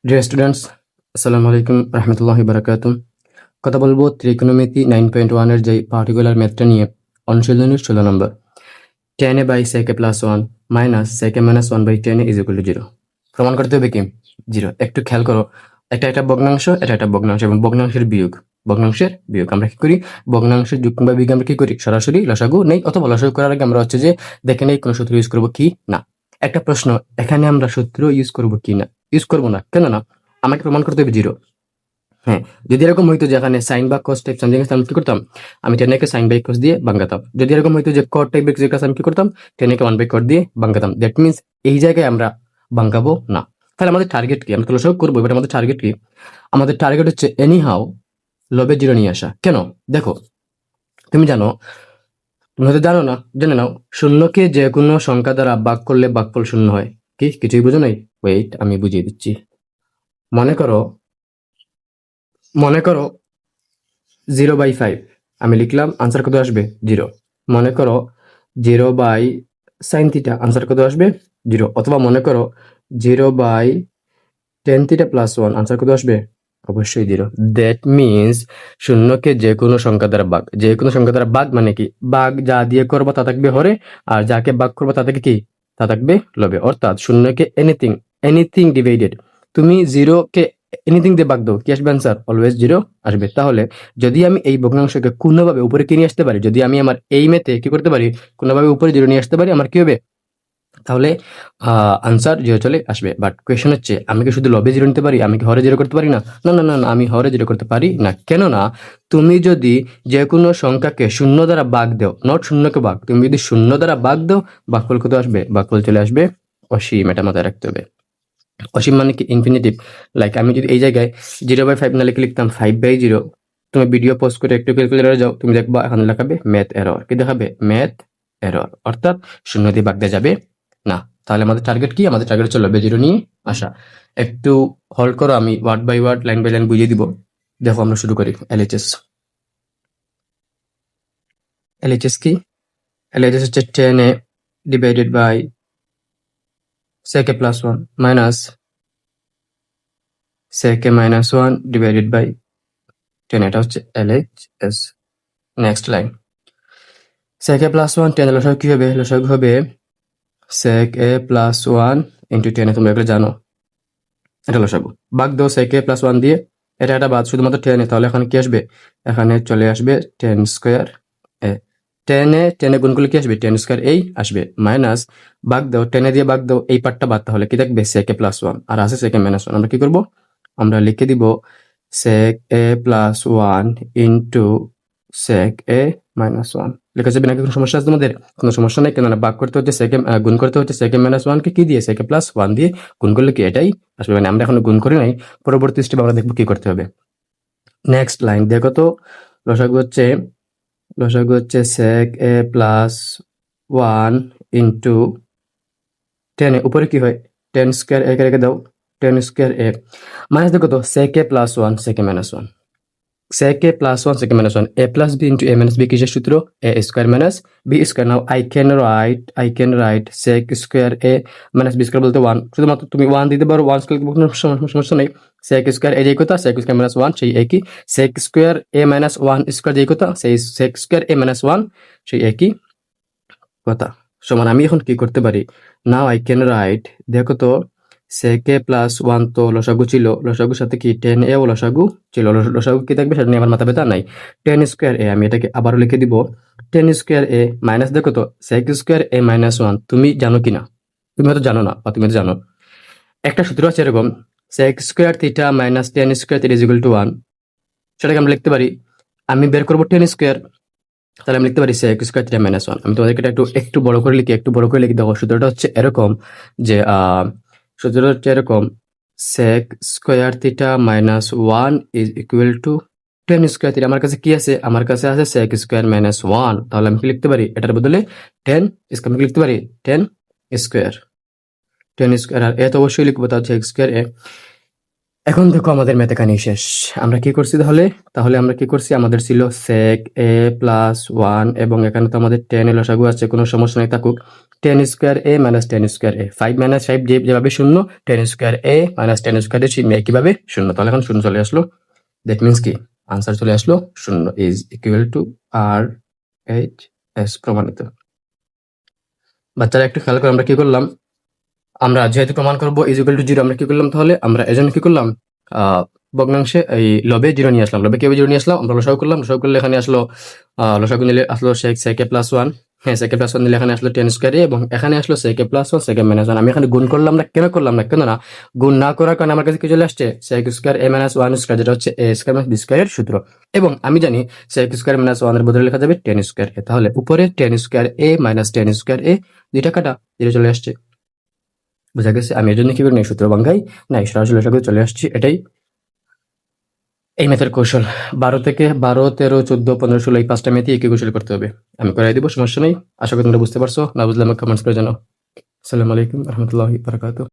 Dear students, আসসালামু আলাইকুম রহমতুল্লাহি বারাকাতুহ। কথা বলবো ত্রিকোণমিতি 9.1 এর যে পার্টিকুলার ম্যাথটা নিয়ে, অনুশীলনীর 16 নম্বর। 10 by sec a plus 1 minus sec a minus 1 by 10 is equal to 0। প্রমাণ করতে হবে কি? 0। একটু খেয়াল করো, একটা ভগ্নাংশ, এটা একটা ভগ্নাংশ এবং ভগ্নাংশের বিয়োগ আমরা কি করি? ভগ্নাংশের যোগ কিংবা বিয়োগ আমরা কি করি? সরাসরি লসাগু নেই, অথবা লসাগু করার আগে আমরা হচ্ছে যে দেখে নেই কোনো সূত্র ইউজ করবো কি না। একটা প্রশ্ন, এখানে আমরা সূত্র ইউজ করবো কি না? ইউজ করবো না, কেন না? আমাকে প্রমাণ করতে হবে 0। হ্যাঁ, যদি এরকম হইতো যে এখানে সাইন বা কস টাইপ সামথিং আছে, আমি কি করতাম? আমি 10 সাইন বাই কস দিয়ে ভাঙাতাম। যদি এরকম হইতো যে কট টাইপের কিছু একটা আছে, আমি কি করতাম? 10 1 বাই কট দিয়ে ভাঙাতাম। দ্যাট মিনস এই জায়গায় আমরা ভাঙাবো না। তাহলে আমাদের টার্গেট কি? আমরা তো লসাগু করবো, এবার আমাদের টার্গেট কি? আমাদের টার্গেট হচ্ছে এনি হাউ লবে 0 নিয়ে আসা। কেন? দেখো, তুমি জানো, তুমি হয়তো জানো না, জেনে নাও, শূন্যকে যে কোনো সংখ্যা দ্বারা ভাগ করলে ভাগফল শূন্য হয়। কি কিছুই বুঝো নাই? ওয়েট, আমি বুঝিয়ে দিচ্ছি। মনে করো মনে করো 0/5 আমি লিখলাম, আনসার কত আসবে? 0। মনে করো 0/sin থিটা, আনসার কত আসবে? 0। অথবা মনে করো 0/tan থিটা প্লাস 1, আনসার কত আসবে? অবশ্যই 0। দ্যাট মিনস শূন্যকে যে কোনো সংখ্যা দ্বারা ভাগ, যে কোনো সংখ্যা দ্বারা ভাগ মানে কি? ভাগ যা দিয়ে করবো তা থাকবে হরে, আর যাকে ভাগ করবো তা থেকে কি? তা থাকবে লবে। অর্থাৎ শূন্যকে এনিথিং এনিথিং ডিভাইডেড, তুমি 0-কে এনিথিং দিয়ে ভাগ দাও, কি আসবে আনসার? অলওয়েজ 0 আসবে। তাহলে যদি আমি এই ভগ্নাংশকে কোনোভাবে উপরে কি নিয়ে আসতে পারি, যদি আমি আমার এই মেতে কি করতে পারি, কোনোভাবে উপরে 0 নিয়ে আসতে পারি, আমার কি হবে? তাহলে আনসার 0 চলে আসবে। বাট কোয়েশ্চন হচ্ছে, আমি কি শুধু লবে 0 নিতে পারি? আমি কি হরে 0 করতে পারি না? না না না না, আমি হরে 0 করতে পারি না। কেননা তুমি যদি যে কোনো সংখ্যাকে শূন্য দ্বারা ভাগ দাও, নট শূন্যকে ভাগ, তুমি যদি শূন্য দ্বারা ভাগ দাও, ভাগফল কত আসবে? ভাগফল চলে আসবে অসীম। এটা মাথায় রাখতে হবে। অসীম মানে কি? ইনফিনিটিভ। লাইক আমি যদি এই জায়গায় 0/5 না লিখে লিখতাম 5/0, তুমি ভিডিও পজ করে একটু ক্যালকুলেটরে যাও, তুমি দেখবা এখানে লেখাবে ম্যাথ এরর। কি দেখাবে? Math error. অর্থাৎ শূন্য দিয়ে ভাগ দেওয়া যাবে না। তাহলে আমাদের টার্গেট কি? আমাদের টার্গেট হচ্ছে লবে 0 নিয়ে আসা। একটু হোল্ড করো, আমি word by word, line by line বুঝিয়ে দিব। দেখো, আমরা শুরু করি। এলএইচএস। এলএইচএস কি? এলএইচএস হচ্ছে 10a divided by sec a plus 1 minus sec a minus 1 divided by 10। এটা হচ্ছে LHS. Next line, sec a plus 1 10 লসাগু কি হবে? লসাগু হবে sec a প্লাস 1 ইন্টু 10। তোমরা এগুলো জানো, এটা লসাগু। ভাগ দাও sec a প্লাস 1 দিয়ে, এটা একটা বাদ, শুধুমাত্র 10 এ। তাহলে এখানে কি আসবে? এখানে চলে আসবে 10 স্কোয়ার এ। 10 এ গুণ করলে কি আসবে? 10 স্কোয়ার এই আসবে। মাইনাস, ভাগ দাও 10 দিয়ে ভাগ দাও, এই পার্টটা বাদ, তাহলে কি থাকবে? sec a প্লাস 1 আর আছে sec a মাইনাস 1। আমরা কি করব? আমরা লিখে দিব sec a plus 1 into sec a minus 1। লেখা যাবে নাকি? কোনো সমস্যা আছে তোমাদের? কোনো সমস্যা নেই, কেননা ভাগ করতে হচ্ছে গুণ করতে হচ্ছে sec a মাইনাস 1 কে কি দিয়ে? sec a প্লাস 1 দিয়ে গুণ করলে কি এটাই আসবে। মানে আমরা এখনো গুণ করি নাই, পরবর্তী স্টেপে আমরা দেখবো কি করতে হবে। নেক্সট লাইন দেখো তো, লসাগু হচ্ছে sec a প্লাস 1 ইন্টু 10 এ, উপরে কি হয়? 10 স্কোয়ার এ রেখে দাও, 10 স্কোয়ার এ মাইনাস দেখো তো sec a plus 1 sec a minus 1, sec a plus 1 sec a minus 1, a plus b into a minus b কিসের সূত্র? a square minus b square. Now I can write sec square a minus b square বলতে 1, শুধুমাত্র তুমি 1 দিতে পারো, 1 square কোনো সমস্যা নেই। sec square a যেই কথা, sec square minus 1 সেই একই, sec square a minus 1 square যেই কথা, সেই sec square a minus 1 সেই একই কথা। সমান আমি এখন কি করতে পারি? নাও I can write, দেখো তো, sec a প্লাস 1 তো লসাগু ছিল, লসাগুর সাথে কি 10 এও লসাগু ছিল, লসাগু কি থাকবে সেটা নিয়ে আমার মাথা ব্যথা নাই। 10 স্কোয়ার এ, আমি এটাকে আবারও লিখে দিব 10 স্কোয়ার এ মাইনাস দেখো তো sec স্কোয়ার a মাইনাস 1। তুমি জানো কিনা? তুমি হয়তো জানো না, বা তুমি হয়তো জানো, একটা সূত্র আছে এরকম, sec square theta minus 10 square theta is equal two 1। সেটাকে আমরা লিখতে পারি, আমি বের করবো 10 স্কোয়ার, তাহলে আমি লিখতে পারি sec স্কোয়ার থিটা মাইনাস 1। আমি তোমাদেরকে এটা একটু বড় করে লিখি, দেখো সূত্রটা হচ্ছে এরকম যে সূত্রটা হচ্ছে এরকম, sec square theta minus 1 is equal two 10 square theta. আমার কাছে কি আছে? আমার কাছে আছে sec স্কোয়ার মাইনাস 1। তাহলে আমি কি লিখতে পারি? এটার বদলে 10 স্কোয়ার, আমি কি লিখতে পারি? 10 স্কোয়ার। আর এ তো অবশ্যই লিখবো, তা হচ্ছে x স্কোয়ার এ। এখন দেখো আমাদের ম্যাথ এখানেই শেষ। আমরা কি করছি তাহলে? আমরা কি করছি? আমাদের ছিল sec a প্লাস 1 এবং এখানে তো আমাদের 10 এর লসাগু আছে, কোনো সমস্যা নেই, থাকুক। 10 square a minus 10 square a, 5 minus 5 যেভাবে শূন্য, 10 square a minus 10 square a কিভাবে শূন্য, তাহলে এখন শূন্য চলে আসলো। দ্যাট মিন্স কি আনসার চলে আসলো শূন্য, is equal to R H S প্রমাণিত। বাচ্চারা একটু খেয়াল করে আমরা কি করলাম, আমরা যেহেতু প্রমাণ করবো ইজ ইকুয়াল টু জিরো, আমরা কি করলাম তাহলে? আমরা এজন্য কি করলাম, ভগ্নাংশে এই লবে জিরো নিয়ে আসলাম, লবে কিভাবে জিরো নিয়ে আসলাম, আমরা লসাগু করলাম, লসাগু করলে এখানে আসলো লসাগু নিলে আসলো সেকে প্লাস ওয়ান, হ্যাঁ সেকে প্লাস ওয়ান নিলে এখানে আসলো 10 স্কয়ার এবং এখানে আসলো সেকে প্লাস ওয়ান সেকে মাইনাস ওয়ান। আমি এখানে গুণ করলাম না, কেন করলাম না? কেন না, গুণ না করার কারণে আমার কাছে কি চলে আসছে, সেক স্কয়ার এ মাইনাস ওয়ান স্কয়ার, যেটা হচ্ছে এ স্কয়ার মাইনাস বি স্কয়ারের সূত্র। এবং আমি জানি সেক স্কয়ার মাইনাস ওয়ানের বদলে লেখা যাবে 10 স্কয়ার এ, তাহলে উপরে 10 স্কয়ার এ মাইনাস 10 স্কয়ার এ, দুইটা কাটা, জিরো চলে আসছে। বোঝা গেছে? আমি এর জন্য কি করি নাই, সূত্র ভাঙ্গাই নাই, সরাসরি লসাগু চলে আসছি। এটাই এই ম্যাথের কৌশল। 12 থেকে 12, 13, 14, 15, 16 এই 5টা ম্যাথই একই কৌশলে করতে হবে। আমি করাই দিব, সমস্যা নেই। আশা করি তোমরা বুঝতে পারছো। না বুঝলে আমাকে কমেন্টস করে জানাও। আসসালামু আলাইকুম রহমতুল্লাহি বারাকাতুহু।